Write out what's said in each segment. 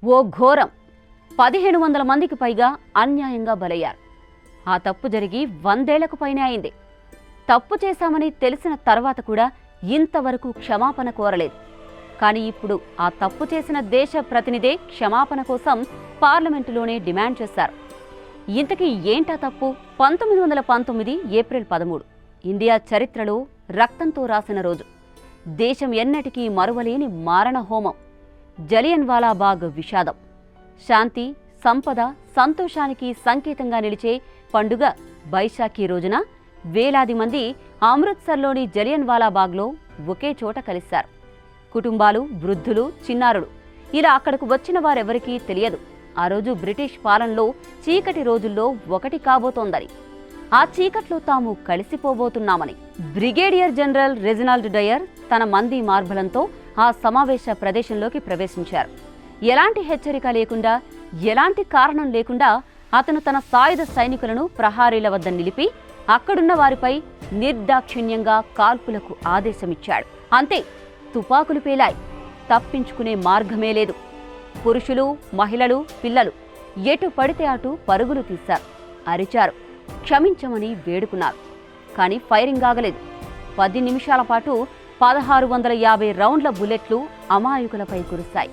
ఓ ఘోరం 1500 మందికి పైగా అన్యాయంగా బలయ్యారు. ఆ తప్పు జరిగి 100 ఏళ్లకు పైనే అయింది. తప్పు చేశామని తెలిసిన తర్వాత కూడా ఇంతవరకు క్షమాపణ కోరలేదు. కానీ ఇప్పుడు ఆ తప్పు చేసిన దేశ ప్రతినిధే క్షమాపణ కోసం పార్లమెంటులోనే డిమాండ్ చేశారు. ఇంతకీ ఏంటా తప్పు? 1919 ఏప్రిల్ 13 ఇండియా చరిత్రలో రక్తంతో రాసిన రోజు. దేశం ఎన్నటికీ మరువలేని మారణ హోమం. జలియన్వాలాబాగ్ విషాదం. శాంతి, సంపద, సంతోషానికి సంకేతంగా నిలిచే పండుగ బైశాఖీ రోజున వేలాది మంది అమృత్సర్లోని జలియన్వాలాబాగ్లో ఒకే చోట కలిశారు. కుటుంబాలు, వృద్ధులు, చిన్నారులు ఇలా అక్కడకు వచ్చిన వారెవరికీ తెలియదు ఆ రోజు బ్రిటిష్ పాలనలో చీకటి రోజుల్లో ఒకటి కాబోతోందని, ఆ చీకట్లో తాము కలిసిపోబోతున్నామని. బ్రిగేడియర్ జనరల్ రెజినాల్డ్ డయర్ తన మంది మార్బలంతో ఆ సమావేశ ప్రదేశంలోకి ప్రవేశించారు. ఎలాంటి హెచ్చరిక లేకుండా, ఎలాంటి కారణం లేకుండా అతను తన సాయుధ సైనికులను ప్రహారీల వద్ద నిలిపి అక్కడున్న వారిపై నిర్దాక్షిణ్యంగా కాల్పులకు ఆదేశమిచ్చాడు. అంతే, తుపాకులు పేలాయి. తప్పించుకునే మార్గమే లేదు. పురుషులు, మహిళలు, పిల్లలు ఎటు పడితే అటు పరుగులు తీశారు, అరిచారు, క్షమించమని వేడుకున్నారు. కానీ ఫైరింగ్ ఆగలేదు. 10 నిమిషాల పాటు 1650 రౌండ్ల బుల్లెట్లు అమాయకులపై కురిశాయి.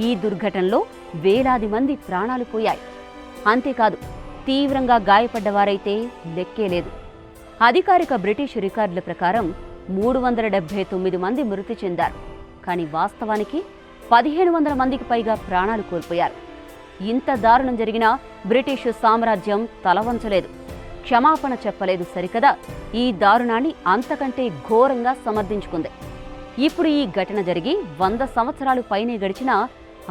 ఈ దుర్ఘటనలో వేలాది మంది ప్రాణాలు పోయాయి. అంతేకాదు, తీవ్రంగా గాయపడ్డవారైతే లెక్కే లేదు. అధికారిక బ్రిటిష్ రికార్డుల ప్రకారం 379 మంది మృతి చెందారు. కానీ వాస్తవానికి 1500 మందికి పైగా ప్రాణాలు కోల్పోయారు. ఇంత దారుణం జరిగినా బ్రిటిషు సామ్రాజ్యం తలవంచలేదు, క్షమాపణ చెప్పలేదు. సరికదా, ఈ దారుణాన్ని అంతకంటే ఘోరంగా సమర్థించుకుంది. ఇప్పుడు ఈ ఘటన జరిగి 100 సంవత్సరాలు పైనే గడిచినా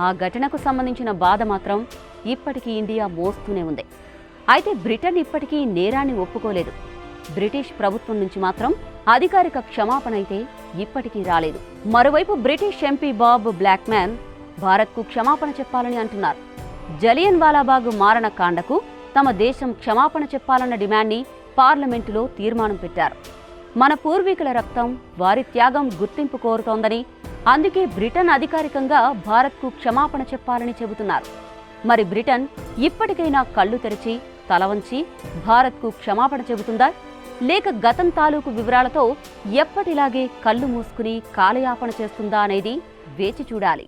ఆ ఘటనకు సంబంధించిన బాధ మాత్రం ఇప్పటికీ ఇండియా మోస్తూనే ఉంది. అయితే బ్రిటన్ ఇప్పటికీ నేరాన్ని ఒప్పుకోలేదు. బ్రిటిష్ ప్రభుత్వం నుంచి మాత్రం అధికారిక క్షమాపణ అయితే ఇప్పటికీ రాలేదు. మరోవైపు బ్రిటిష్ ఎంపీ బాబ్ బ్లాక్మ్యాన్ భారత్కు క్షమాపణ చెప్పాలని అంటున్నారు. జలియన్వాలాబాగ్ మారణ కాండకు తమ దేశం క్షమాపణ చెప్పాలన్న డిమాండ్ని పార్లమెంటులో తీర్మానం పెట్టారు. మన పూర్వీకుల రక్తం, వారి త్యాగం గుర్తింపు కోరుతోందని, అందుకే బ్రిటన్ అధికారికంగా భారత్కు క్షమాపణ చెప్పాలని చెబుతున్నారు. మరి బ్రిటన్ ఇప్పటికైనా కళ్ళు తెరిచి తలవంచి భారత్కు క్షమాపణ చెబుతుందా, లేక గతం తాలూకు వివరాలతో ఎప్పటిలాగే కళ్ళు మూసుకుని కాలయాపన చేస్తుందా అనేది వేచి చూడాలి.